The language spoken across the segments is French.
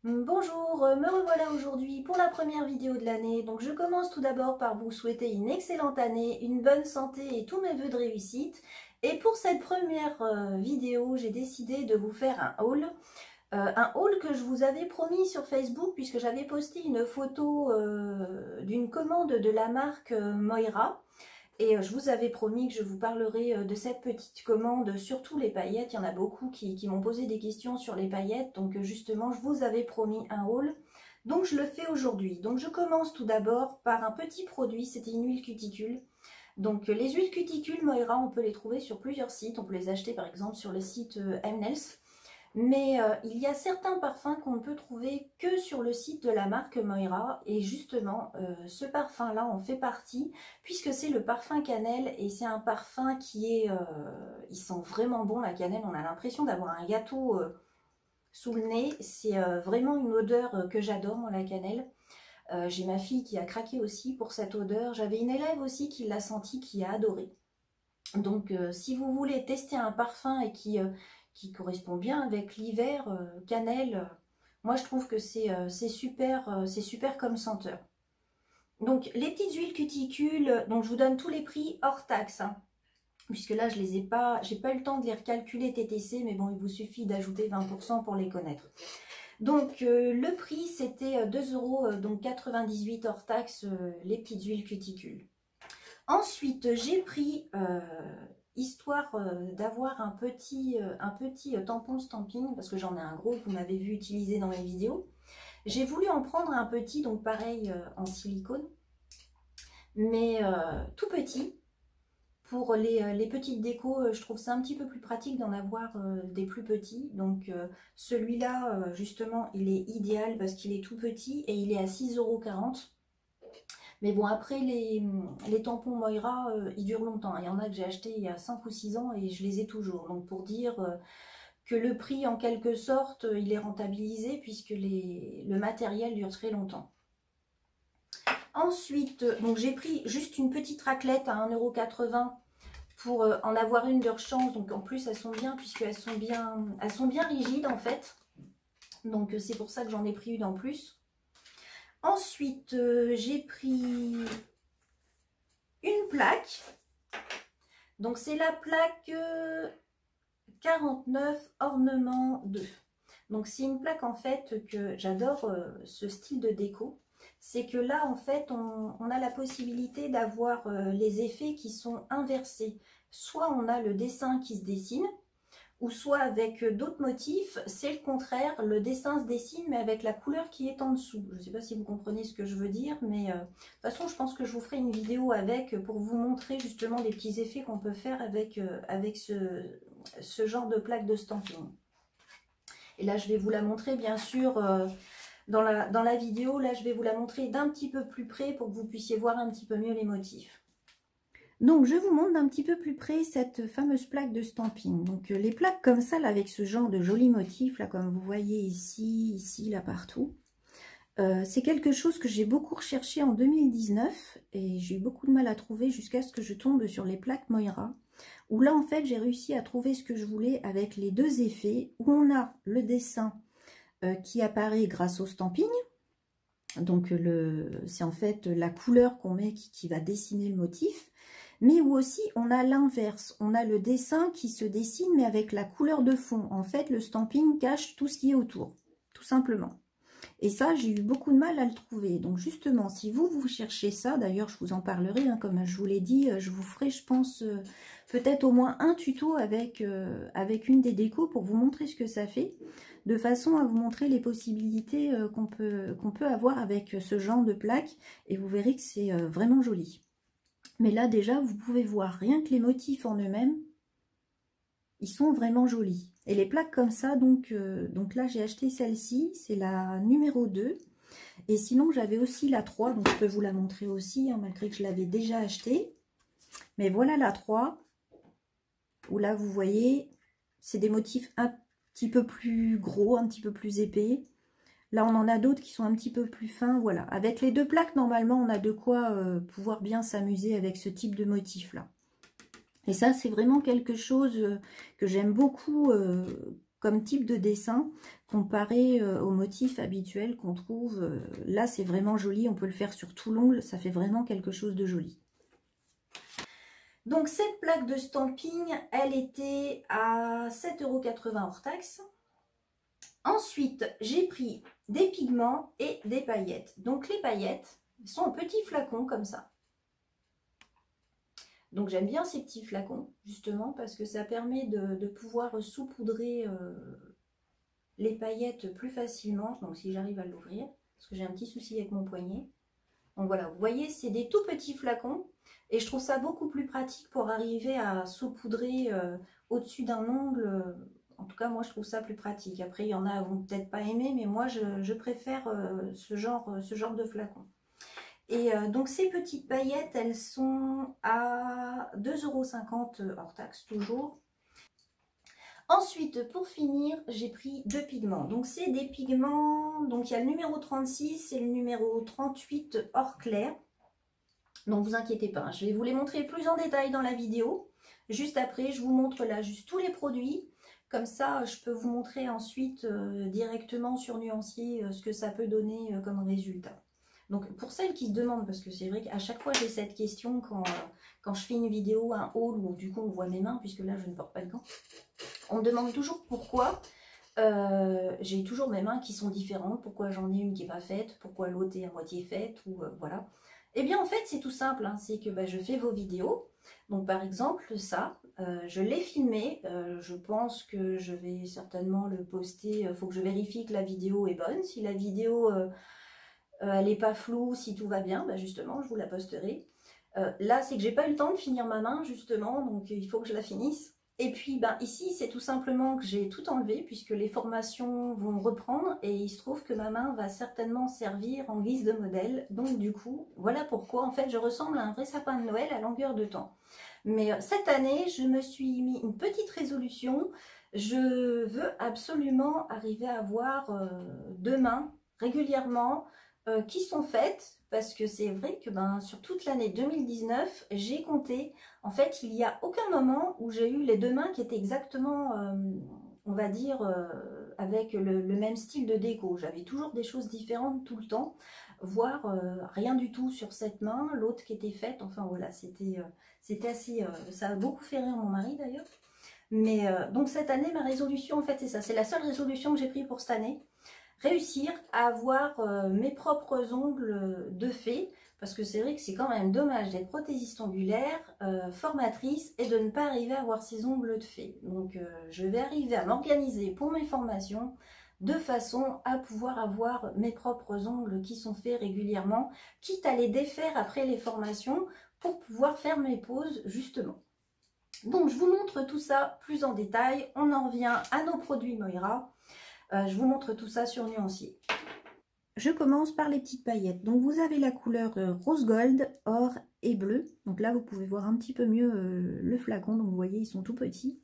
Bonjour, me revoilà aujourd'hui pour la première vidéo de l'année. Donc je commence tout d'abord par vous souhaiter une excellente année, une bonne santé et tous mes vœux de réussite. Et pour cette première vidéo, j'ai décidé de vous faire un haul que je vous avais promis sur Facebook puisque j'avais posté une photo d'une commande de la marque Moira. Et je vous avais promis que je vous parlerai de cette petite commande, surtout les paillettes. Il y en a beaucoup qui m'ont posé des questions sur les paillettes. Donc justement, je vous avais promis un haul. Donc je le fais aujourd'hui. Donc je commence tout d'abord par un petit produit. C'était une huile cuticule. Donc les huiles cuticules Moira, on peut les trouver sur plusieurs sites. On peut les acheter par exemple sur le site Mnels. Mais il y a certains parfums qu'on ne peut trouver que sur le site de la marque Moira. Et justement, ce parfum-là en fait partie, puisque c'est le parfum cannelle. Et c'est un parfum qui est... il sent vraiment bon la cannelle. On a l'impression d'avoir un gâteau sous le nez. C'est vraiment une odeur que j'adore, moi, la cannelle. J'ai ma fille qui a craqué aussi pour cette odeur. J'avais une élève aussi qui l'a senti, qui a adoré. Donc si vous voulez tester un parfum et qui correspond bien avec l'hiver, cannelle, moi je trouve que c'est super comme senteur. Donc les petites huiles cuticules, donc je vous donne tous les prix hors taxe, hein, puisque là je les ai pas, j'ai pas eu le temps de les recalculer TTC, mais bon il vous suffit d'ajouter 20% pour les connaître. Donc le prix c'était 2 €, donc 98 hors taxe, les petites huiles cuticules. Ensuite, j'ai pris, histoire d'avoir un petit tampon stamping, parce que j'en ai un gros que vous m'avez vu utiliser dans mes vidéos. J'ai voulu en prendre un petit, donc pareil en silicone, mais tout petit. Pour les petites décos, je trouve ça un petit peu plus pratique d'en avoir des plus petits. Donc celui-là, justement, il est idéal parce qu'il est tout petit et il est à 6,40 €. Mais bon, après, les tampons Moira, ils durent longtemps. Il y en a que j'ai acheté il y a 5 ou 6 ans et je les ai toujours. Donc pour dire que le prix, en quelque sorte, il est rentabilisé puisque le matériel dure très longtemps. Ensuite, donc j'ai pris juste une petite raclette à 1,80 € pour en avoir une de rechange. Donc en plus, elles sont bien puisqu'elles sont bien rigides en fait. Donc c'est pour ça que j'en ai pris une en plus. Ensuite, j'ai pris une plaque. Donc c'est la plaque 49 ornement 2. Donc c'est une plaque en fait que j'adore ce style de déco. C'est que là en fait on a la possibilité d'avoir les effets qui sont inversés. Soit on a le dessin qui se dessine, ou soit avec d'autres motifs, c'est le contraire, le dessin se dessine mais avec la couleur qui est en dessous. Je ne sais pas si vous comprenez ce que je veux dire, mais de toute façon je pense que je vous ferai une vidéo avec pour vous montrer justement des petits effets qu'on peut faire avec ce genre de plaque de stamping. Et là je vais vous la montrer bien sûr dans la vidéo, là je vais vous la montrer d'un petit peu plus près pour que vous puissiez voir un petit peu mieux les motifs. Donc, je vous montre d'un petit peu plus près cette fameuse plaque de stamping. Donc, les plaques comme ça, là, avec ce genre de jolis motifs, là, comme vous voyez ici, là, partout. C'est quelque chose que j'ai beaucoup recherché en 2019 et j'ai eu beaucoup de mal à trouver jusqu'à ce que je tombe sur les plaques Moira. Où là, en fait, j'ai réussi à trouver ce que je voulais avec les deux effets. Où on a le dessin qui apparaît grâce au stamping. Donc, c'est en fait la couleur qu'on met qui va dessiner le motif. Mais où aussi on a l'inverse, on a le dessin qui se dessine mais avec la couleur de fond. En fait, le stamping cache tout ce qui est autour, tout simplement. Et ça, j'ai eu beaucoup de mal à le trouver. Donc justement, si vous cherchez ça, d'ailleurs je vous en parlerai, hein, comme je vous l'ai dit, je vous ferai, je pense, peut-être au moins un tuto avec une des décos pour vous montrer ce que ça fait, de façon à vous montrer les possibilités qu'on peut avoir avec ce genre de plaque. Et vous verrez que c'est vraiment joli. Mais là, déjà, vous pouvez voir, rien que les motifs en eux-mêmes, ils sont vraiment jolis. Et les plaques comme ça, donc là, j'ai acheté celle-ci, c'est la numéro 2. Et sinon, j'avais aussi la 3, donc je peux vous la montrer aussi, hein, malgré que je l'avais déjà achetée. Mais voilà la 3, où là, vous voyez, c'est des motifs un petit peu plus gros, un petit peu plus épais. Là, on en a d'autres qui sont un petit peu plus fins, voilà. Avec les deux plaques, normalement, on a de quoi pouvoir bien s'amuser avec ce type de motif-là. Et ça, c'est vraiment quelque chose que j'aime beaucoup comme type de dessin comparé au motif habituel qu'on trouve. Là, c'est vraiment joli, on peut le faire sur tout l'ongle, ça fait vraiment quelque chose de joli. Donc cette plaque de stamping, elle était à 7,80 € hors taxe. Ensuite, j'ai pris des pigments et des paillettes. Donc les paillettes sont en petits flacons comme ça. Donc j'aime bien ces petits flacons, justement, parce que ça permet de pouvoir saupoudrer les paillettes plus facilement. Donc si j'arrive à l'ouvrir, parce que j'ai un petit souci avec mon poignet. Donc voilà, vous voyez, c'est des tout petits flacons. Et je trouve ça beaucoup plus pratique pour arriver à saupoudrer au-dessus d'un ongle. En tout cas, moi, je trouve ça plus pratique. Après, il y en a qui vont peut-être pas aimer, mais moi, je préfère ce genre de flacon. Et donc, ces petites paillettes, elles sont à 2,50 € hors taxe, toujours. Ensuite, pour finir, j'ai pris deux pigments. Donc, c'est des pigments, donc il y a le numéro 36 et le numéro 38 or clair. Donc, vous inquiétez pas, je vais vous les montrer plus en détail dans la vidéo. Juste après, je vous montre là juste tous les produits. Comme ça, je peux vous montrer ensuite directement sur Nuancier ce que ça peut donner comme résultat. Donc, pour celles qui se demandent, parce que c'est vrai qu'à chaque fois j'ai cette question quand je fais une vidéo, un haul, où du coup on voit mes mains, puisque là je ne porte pas de gants. On me demande toujours pourquoi j'ai toujours mes mains qui sont différentes, pourquoi j'en ai une qui n'est pas faite, pourquoi l'autre est à moitié faite, ou voilà. Eh bien en fait c'est tout simple, hein, c'est que je fais vos vidéos. Donc par exemple ça, je l'ai filmé, je pense que je vais certainement le poster, il faut que je vérifie que la vidéo est bonne. Si la vidéo elle n'est pas floue, si tout va bien, justement je vous la posterai. Là c'est que j'ai pas eu le temps de finir ma main justement, donc il faut que je la finisse. Et puis ici c'est tout simplement que j'ai tout enlevé puisque les formations vont reprendre et il se trouve que ma main va certainement servir en guise de modèle. Donc du coup voilà pourquoi en fait je ressemble à un vrai sapin de Noël à longueur de temps. Mais cette année je me suis mis une petite résolution. Je veux absolument arriver à avoir deux mains régulièrement qui sont faites, parce que c'est vrai que sur toute l'année 2019, j'ai compté, en fait, il n'y a aucun moment où j'ai eu les deux mains qui étaient exactement, on va dire, avec le même style de déco. J'avais toujours des choses différentes tout le temps, voire rien du tout sur cette main, l'autre qui était faite, enfin voilà, c'était assez, ça a beaucoup fait rire mon mari d'ailleurs. Mais donc cette année, ma résolution, en fait, c'est ça, c'est la seule résolution que j'ai prise pour cette année. Réussir à avoir mes propres ongles de fée, parce que c'est vrai que c'est quand même dommage d'être prothésiste ongulaire, formatrice, et de ne pas arriver à avoir ces ongles de fée. Donc je vais arriver à m'organiser pour mes formations, de façon à pouvoir avoir mes propres ongles qui sont faits régulièrement, quitte à les défaire après les formations, pour pouvoir faire mes poses justement. Donc je vous montre tout ça plus en détail, on en revient à nos produits Moira. Je vous montre tout ça sur Nuancier. Je commence par les petites paillettes. Donc vous avez la couleur rose gold, or et bleu. Donc là vous pouvez voir un petit peu mieux le flacon. Donc vous voyez ils sont tout petits.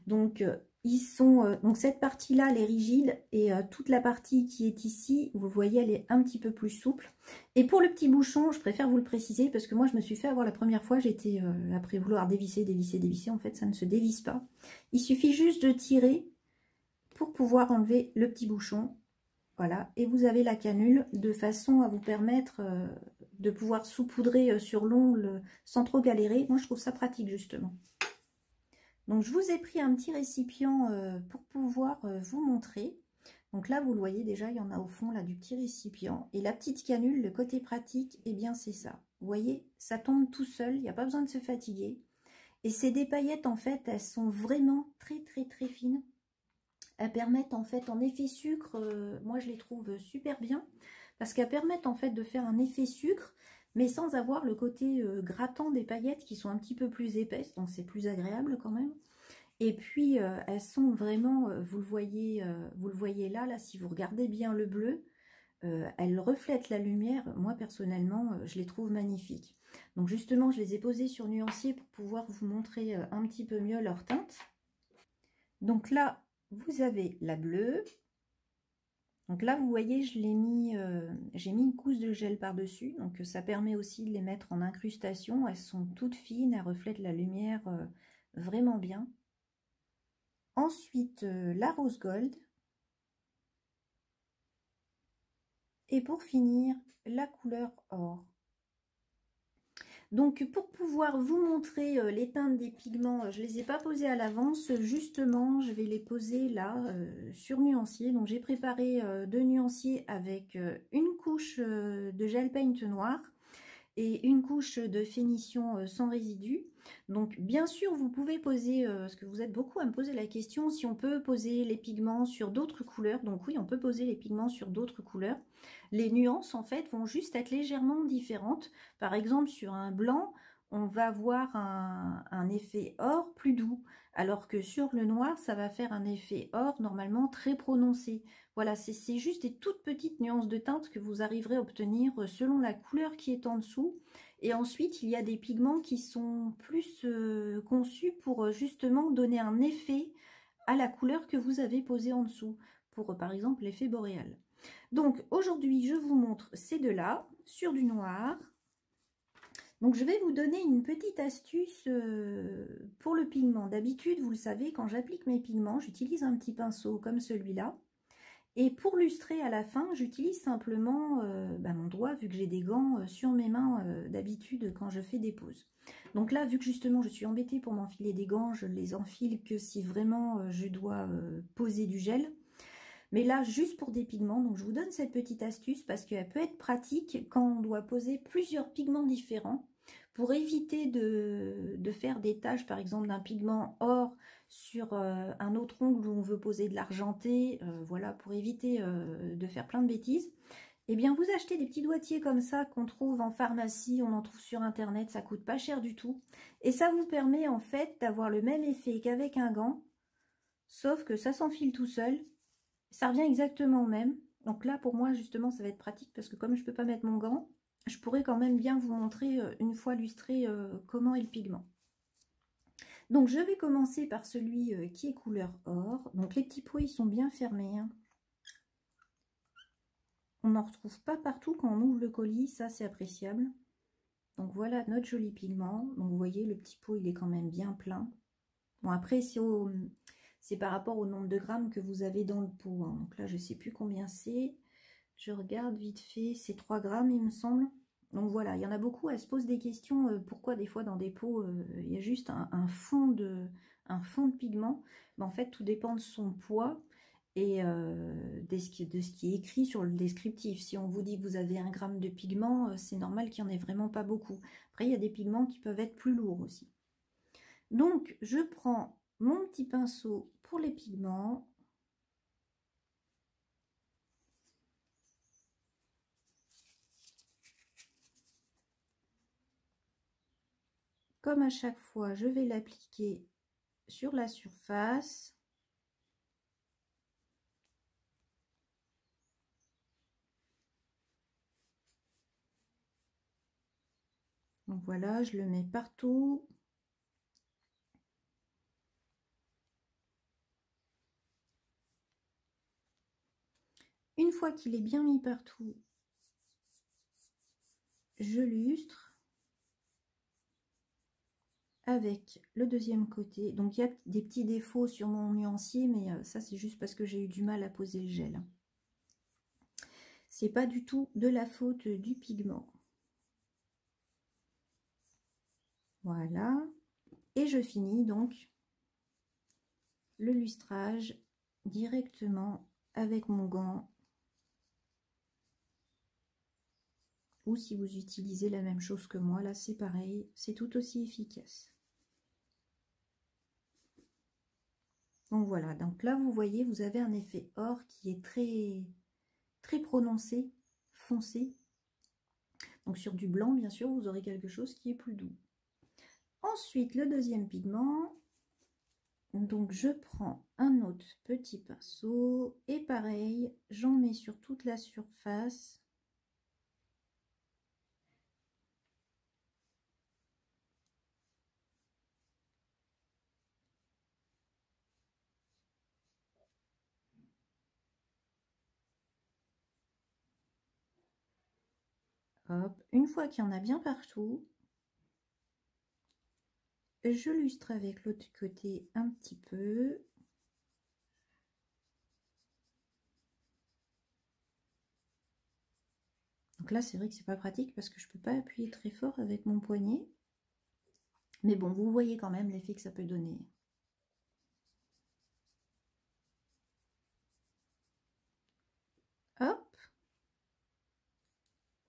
Donc ils sont donc cette partie là elle est rigide et toute la partie qui est ici vous voyez elle est un petit peu plus souple. Et pour le petit bouchon je préfère vous le préciser parce que moi je me suis fait avoir la première fois, j'étais après vouloir dévisser, en fait ça ne se dévisse pas. Il suffit juste de tirer pour pouvoir enlever le petit bouchon. Voilà, et vous avez la canule de façon à vous permettre de pouvoir saupoudrer sur l'ongle sans trop galérer. Moi je trouve ça pratique justement. Donc je vous ai pris un petit récipient pour pouvoir vous montrer. Donc là vous le voyez déjà, il y en a au fond là du petit récipient. Et la petite canule, le côté pratique, eh bien c'est ça. Vous voyez, ça tombe tout seul, il n'y a pas besoin de se fatiguer. Et c'est des paillettes en fait, elles sont vraiment très fines. Elles permettent en fait en effet sucre, moi je les trouve super bien, parce qu'elles permettent en fait de faire un effet sucre, mais sans avoir le côté grattant des paillettes qui sont un petit peu plus épaisses, donc c'est plus agréable quand même. Et puis elles sont vraiment, vous le voyez là, si vous regardez bien le bleu, elles reflètent la lumière. Moi personnellement, je les trouve magnifiques. Donc justement, je les ai posées sur Nuancier pour pouvoir vous montrer un petit peu mieux leur teinte. Donc là, vous avez la bleue. Donc là, vous voyez, j'ai mis une couche de gel par-dessus. Donc ça permet aussi de les mettre en incrustation. Elles sont toutes fines, elles reflètent la lumière vraiment bien. Ensuite, la rose gold. Et pour finir, la couleur or. Donc, pour pouvoir vous montrer les teintes des pigments, je ne les ai pas posés à l'avance. Justement, je vais les poser là, sur nuancier. Donc, j'ai préparé 2 nuanciers avec une couche de gel paint noir et une couche de finition sans résidus. Donc bien sûr vous pouvez poser, parce que vous êtes beaucoup à me poser la question, si on peut poser les pigments sur d'autres couleurs. Donc oui, on peut poser les pigments sur d'autres couleurs. Les nuances en fait vont juste être légèrement différentes. Par exemple sur un blanc, on va avoir un effet or plus doux, alors que sur le noir, ça va faire un effet or normalement très prononcé. Voilà, c'est juste des toutes petites nuances de teinte que vous arriverez à obtenir selon la couleur qui est en dessous. Et ensuite, il y a des pigments qui sont plus conçus pour justement donner un effet à la couleur que vous avez posée en dessous, pour par exemple l'effet boréal. Donc aujourd'hui, je vous montre ces deux-là sur du noir. Donc je vais vous donner une petite astuce pour le pigment. D'habitude, vous le savez, quand j'applique mes pigments, j'utilise un petit pinceau comme celui-là. Et pour lustrer à la fin, j'utilise simplement mon doigt, vu que j'ai des gants sur mes mains d'habitude quand je fais des poses. Donc là, vu que justement je suis embêtée pour m'enfiler des gants, je les enfile que si vraiment je dois poser du gel. Mais là, juste pour des pigments, donc je vous donne cette petite astuce parce qu'elle peut être pratique quand on doit poser plusieurs pigments différents pour éviter de faire des taches, par exemple d'un pigment or sur un autre ongle où on veut poser de l'argenté, voilà, pour éviter de faire plein de bêtises. Eh bien, vous achetez des petits doigtiers comme ça qu'on trouve en pharmacie, on en trouve sur internet, ça coûte pas cher du tout. Et ça vous permet en fait d'avoir le même effet qu'avec un gant, sauf que ça s'enfile tout seul. Ça revient exactement au même. Donc là, pour moi, justement, ça va être pratique parce que comme je ne peux pas mettre mon gant, je pourrais quand même bien vous montrer, une fois lustré, comment est le pigment. Donc, je vais commencer par celui qui est couleur or. Donc, les petits pots, ils sont bien fermés, hein. On n'en retrouve pas partout quand on ouvre le colis. Ça, c'est appréciable. Donc, voilà notre joli pigment. Donc, vous voyez, le petit pot, il est quand même bien plein. Bon, après, c'est par rapport au nombre de grammes que vous avez dans le pot, hein. Donc là, je ne sais plus combien c'est. Je regarde vite fait, c'est 3 grammes, il me semble. Donc voilà, il y en a beaucoup, elles se posent des questions. Pourquoi des fois dans des pots, il y a juste un fond de pigment. Mais en fait, tout dépend de son poids et de ce qui est écrit sur le descriptif. Si on vous dit que vous avez 1 gramme de pigment, c'est normal qu'il n'y en ait vraiment pas beaucoup. Après, il y a des pigments qui peuvent être plus lourds aussi. Donc, je prends mon petit pinceau pour les pigments. Comme à chaque fois, je vais l'appliquer sur la surface. Donc voilà, je le mets partout. Une fois qu'il est bien mis partout, je lustre avec le deuxième côté. Donc il y a des petits défauts sur mon nuancier, mais ça c'est juste parce que j'ai eu du mal à poser le gel. C'est pas du tout de la faute du pigment. Voilà. Et je finis donc le lustrage directement avec mon gant. Ou si vous utilisez la même chose que moi, là c'est pareil, c'est tout aussi efficace. Donc voilà, donc là vous voyez, vous avez un effet or qui est très prononcé, foncé. Donc sur du blanc, bien sûr, vous aurez quelque chose qui est plus doux. Ensuite, le deuxième pigment. Donc je prends un autre petit pinceau et pareil, j'en mets sur toute la surface. Hop, une fois qu'il y en a bien partout, je lustre avec l'autre côté un petit peu. Donc là, c'est vrai que c'est pas pratique parce que je peux pas appuyer très fort avec mon poignet. Mais bon, vous voyez quand même l'effet que ça peut donner. Hop.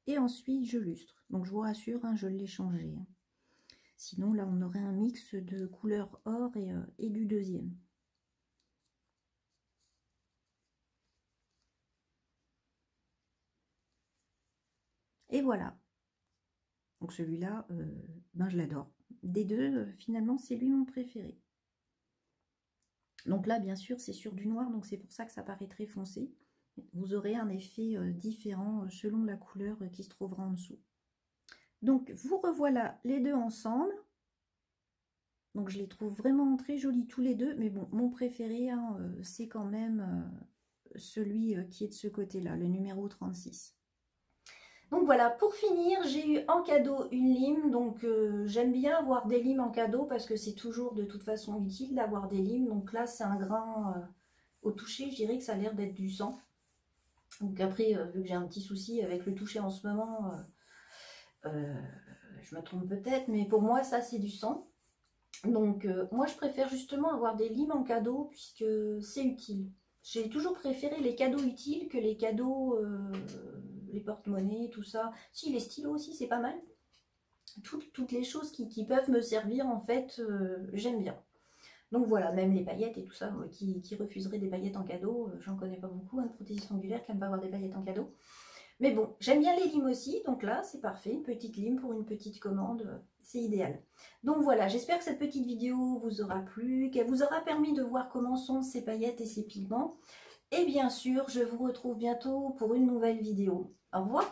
Et ensuite, je lustre. Donc, je vous rassure, hein, je l'ai changé. Sinon, là, on aurait un mix de couleur or et du deuxième. Et voilà. Donc, celui-là, ben, je l'adore. Des deux, finalement, c'est lui mon préféré. Donc là, bien sûr, c'est sur du noir, donc c'est pour ça que ça paraît très foncé. Vous aurez un effet différent selon la couleur qui se trouvera en dessous. Donc, vous revoilà les deux ensemble. Donc, je les trouve vraiment très jolis tous les deux. Mais bon, mon préféré, hein, c'est quand même celui qui est de ce côté-là, le numéro 36. Donc voilà, pour finir, j'ai eu en cadeau une lime. Donc, j'aime bien avoir des limes en cadeau parce que c'est toujours de toute façon utile d'avoir des limes. Donc là, c'est un grain au toucher. Je dirais que ça a l'air d'être du sang. Donc après, vu que j'ai un petit souci avec le toucher en ce moment, je me trompe peut-être, mais pour moi, ça, c'est du sang. Donc, moi, je préfère justement avoir des limes en cadeau puisque c'est utile. J'ai toujours préféré les cadeaux utiles que les cadeaux, les porte-monnaies, tout ça. Si, les stylos aussi, c'est pas mal. Toutes les choses qui peuvent me servir, en fait, j'aime bien. Donc voilà, même les paillettes et tout ça, moi, qui refuserait des paillettes en cadeau, j'en connais pas beaucoup, hein, de prothésistes angulaires qui n'aiment pas avoir des paillettes en cadeau. Mais bon, j'aime bien les limes aussi, donc là, c'est parfait. Une petite lime pour une petite commande, c'est idéal. Donc voilà, j'espère que cette petite vidéo vous aura plu, qu'elle vous aura permis de voir comment sont ces paillettes et ces pigments. Et bien sûr, je vous retrouve bientôt pour une nouvelle vidéo. Au revoir!